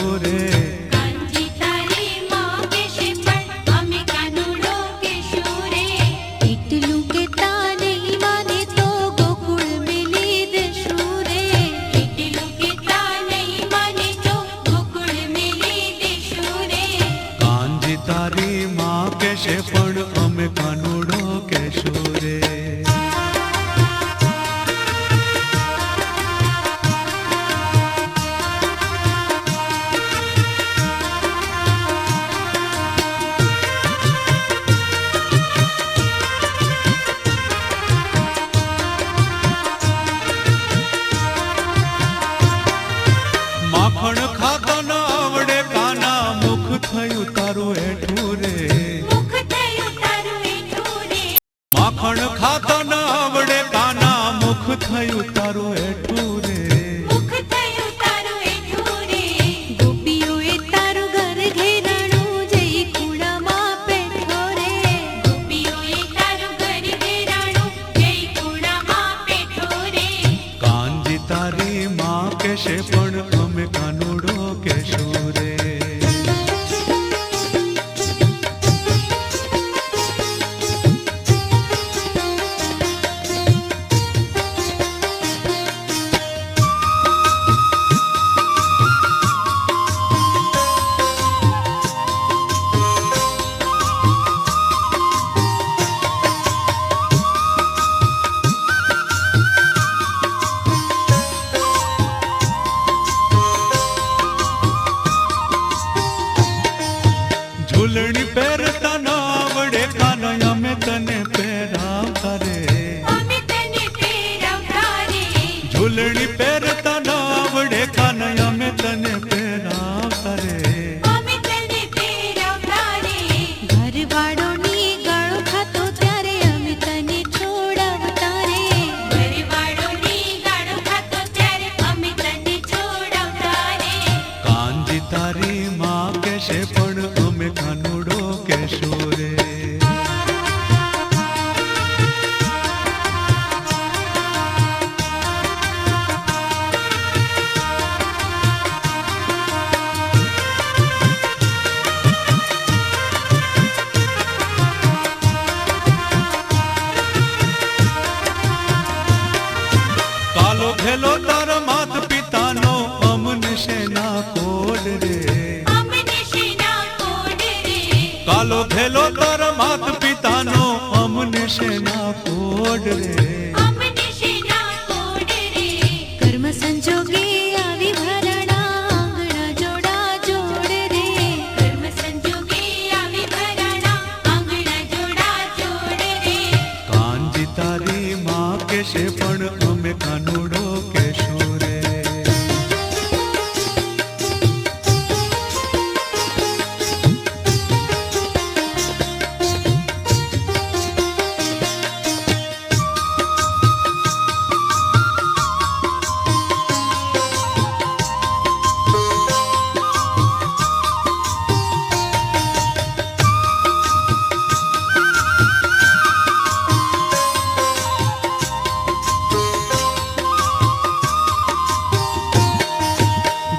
કેશું રે. કાનજી તારી માં કહેશે પણ અમે કાનુડો કહેશું રે. એટલું કહેતા નહીં માને તો ગોકુળ મેલી દેશું રે. એટલું કહેતા નહીં માને તો ગોકુળ મેલી દેશું રે. કાનજી તારી માં કહેશે પણ અમે કાનુડો કેશું રે. માખણ ખાતા ન આવડે કાના મુખ થયું તારું એઠું રે. મુખ થયું તારું એઠું રે. માખણ ખાતા ન આવડે કાના મુખ થયું તારું એઠું રે. મુખ થયું તારું એઠું રે. ગોપીઓએ તારું ઘર ઘેરાણું જઈ ખૂણામાં બેઠો રે. ગોપીઓએ તારું ઘર ઘેરાણું જઈ ખૂણામાં બેઠો રે. કાનજી તારી માં કહેશે પણ અમે કાનુડો કેશું રે. ઝૂલણી પહેરતા ન આવડે કાના અમે તને પહેરાવતા રે. અમે તને પહેરાવતા રે. ઝૂલણી પહેરતા ન આવડે કાના અમે તને પહેરાવતા રે. અમે તને પહેરાવતા રે. ઘરવાળોની ગાળો ખાતો ત્યારે અમે તને છોડાવતા રે. ઘરવાળોની ગાળો ખાતો ત્યારે અમે તને છોડાવતા રે. કાનજી તારી માં કહેશે પણ અમે કાનુડો કેશું રે. કાલો ઘેલો તારા માત પિતાનો અમને શેના કોડ રે. અમને શેના કોડ રે. કાલો ઘેલો તારા માત પિતાનો અમને શેના કોડ રે. અમને શેના કોડ રે. કર્મ સંજોગે આવી ભરણા આંગણા જોડા જોડ રે. કર્મ સંજોગે આવી ભરણા આંગણા જોડા જોડ રે. કાનજી તારી માં કહેશે પણ અમે કાનુડો કેશું રે.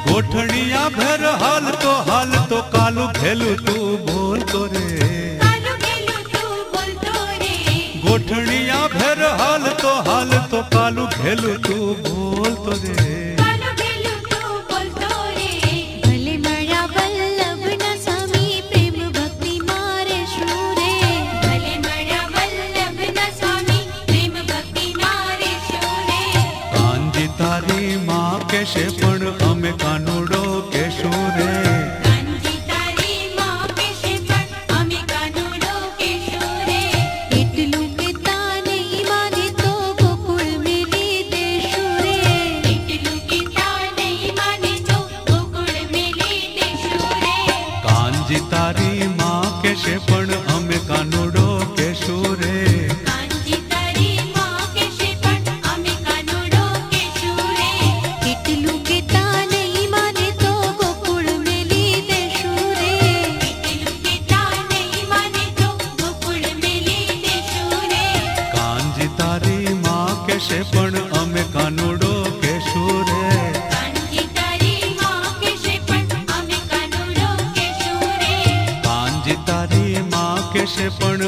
ગોઠણિયા ભેર હાલતો કાલું ઘેલું તું બોલતો રે. કાલું ઘેલું તું બોલતો રે. ગોઠણિયા ભેર હાલતો કાલું ઘેલું તું બોલતો રે. કાલું ઘેલું તું બોલતો રે. ભલે મળ્યા વલ્લભના સ્વામી પ્રેમ ભક્તિ મારે શું રે. ભલે મળ્યા વલ્લભના સ્વામી પ્રેમ ભક્તિ મારે શું રે. કાનજી તારી માં કહેશે પણ અમે કાનુડો કેશું રે. કાનજી તારી માં કહેશે પણ અમે કાનુડો કહેશું રે. એટલું કહેતા નહીં માને તો ગોકુળ મેલી દેશું રે. કેશે પણ